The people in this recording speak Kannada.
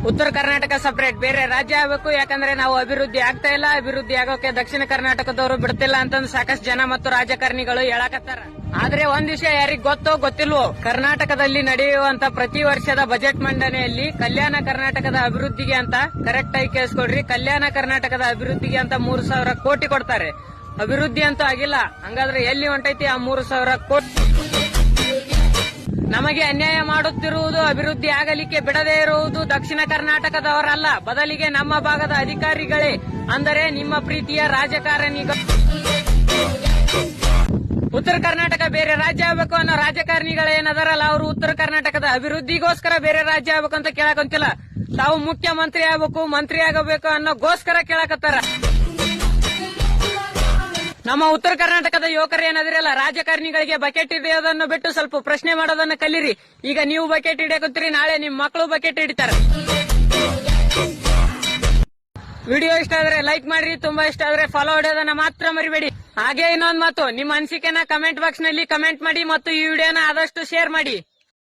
ಉತ್ತರ ಕರ್ನಾಟಕ ಸಪರೇಟ್, ಬೇರೆ ರಾಜ್ಯ ಆಗಬೇಕು. ಯಾಕಂದ್ರೆ ನಾವು ಅಭಿವೃದ್ಧಿ ಆಗ್ತಾ ಇಲ್ಲ, ಅಭಿವೃದ್ಧಿ ಆಗೋಕೆ ದಕ್ಷಿಣ ಕರ್ನಾಟಕದವರು ಬಿಡ್ತಿಲ್ಲ ಅಂತಂದು ಸಾಕಷ್ಟು ಜನ ಮತ್ತು ರಾಜಕಾರಣಿಗಳು ಹೇಳಕತ್ತಾರ. ಆದ್ರೆ ಒಂದ್ ವಿಷಯ ಯಾರಿಗ್ ಗೊತ್ತೋ ಗೊತ್ತಿಲ್ವೋ, ಕರ್ನಾಟಕದಲ್ಲಿ ನಡೆಯುವಂತ ಪ್ರತಿ ವರ್ಷದ ಬಜೆಟ್ ಮಂಡನೆಯಲ್ಲಿ ಕಲ್ಯಾಣ ಕರ್ನಾಟಕದ ಅಭಿವೃದ್ಧಿಗೆ ಅಂತ ಕರೆಕ್ಟ್ ಆಗಿ ಕೇಳಿಸ್ಕೊಡ್ರಿ, ಕಲ್ಯಾಣ ಕರ್ನಾಟಕದ ಅಭಿವೃದ್ಧಿಗೆ ಅಂತ 3,000 ಕೋಟಿ ಕೊಡ್ತಾರೆ. ಅಭಿವೃದ್ಧಿ ಅಂತೂ ಆಗಿಲ್ಲ. ಹಂಗಾದ್ರೆ ಎಲ್ಲಿ ಹೊಂಟೈತಿ ಆ 3,000 ಕೋಟಿ? ನಮಗೆ ಅನ್ಯಾಯ ಮಾಡುತ್ತಿರುವುದು, ಅಭಿವೃದ್ಧಿ ಆಗಲಿಕ್ಕೆ ಬಿಡದೇ ಇರುವುದು ದಕ್ಷಿಣ ಕರ್ನಾಟಕದವರಲ್ಲ, ಬದಲಿಗೆ ನಮ್ಮ ಭಾಗದ ಅಧಿಕಾರಿಗಳೇ, ಅಂದರೆ ನಿಮ್ಮ ಪ್ರೀತಿಯ ರಾಜಕಾರಣಿಗಳು. ಉತ್ತರ ಕರ್ನಾಟಕ ಬೇರೆ ರಾಜ್ಯ ಆಗಬೇಕು ಅನ್ನೋ ರಾಜಕಾರಣಿಗಳೇನದಾರಲ್ಲ, ಅವರು ಉತ್ತರ ಕರ್ನಾಟಕದ ಅಭಿವೃದ್ಧಿಗೋಸ್ಕರ ಬೇರೆ ರಾಜ್ಯ ಆಗಬೇಕು ಅಂತ ಕೇಳಕಂತಿಲ್ಲ. ತಾವು ಮುಖ್ಯಮಂತ್ರಿ ಆಗಬೇಕು, ಮಂತ್ರಿ ಆಗಬೇಕು ಅನ್ನೋಗೋಸ್ಕರ ಕೇಳಕತ್ತಾರ. ನಮ್ಮ ಉತ್ತರ ಕರ್ನಾಟಕದ ಯುವಕರು ಏನಾದ್ರಲ್ಲ, ರಾಜಕಾರಣಿಗಳಿಗೆ ಬಕೆಟ್ ಹಿಡಿಯೋದನ್ನು ಬಿಟ್ಟು ಸ್ವಲ್ಪ ಪ್ರಶ್ನೆ ಮಾಡೋದನ್ನ ಕಲೀರಿ. ಈಗ ನೀವು ಬಕೆಟ್ ಹಿಡಿಯಕತ್ತೀರಿ, ನಾಳೆ ನಿಮ್ ಮಕ್ಕಳು ಬಕೆಟ್ ಹಿಡಿತಾರೆ. ವಿಡಿಯೋ ಇಷ್ಟ ಆದ್ರೆ ಲೈಕ್ ಮಾಡ್ರಿ, ತುಂಬಾ ಇಷ್ಟ ಆದ್ರೆ ಫಾಲೋ ಹೊಡೆಯೋದನ್ನ ಮಾತ್ರ ಮರಿಬೇಡಿ. ಹಾಗೆ ಇನ್ನೊಂದ್ ಮಾತು, ನಿಮ್ಮ ಅನಿಸಿಕೆನ ಕಮೆಂಟ್ ಬಾಕ್ಸ್ ನಲ್ಲಿ ಕಮೆಂಟ್ ಮಾಡಿ ಮತ್ತು ಈ ವಿಡಿಯೋನ ಆದಷ್ಟು ಶೇರ್ ಮಾಡಿ.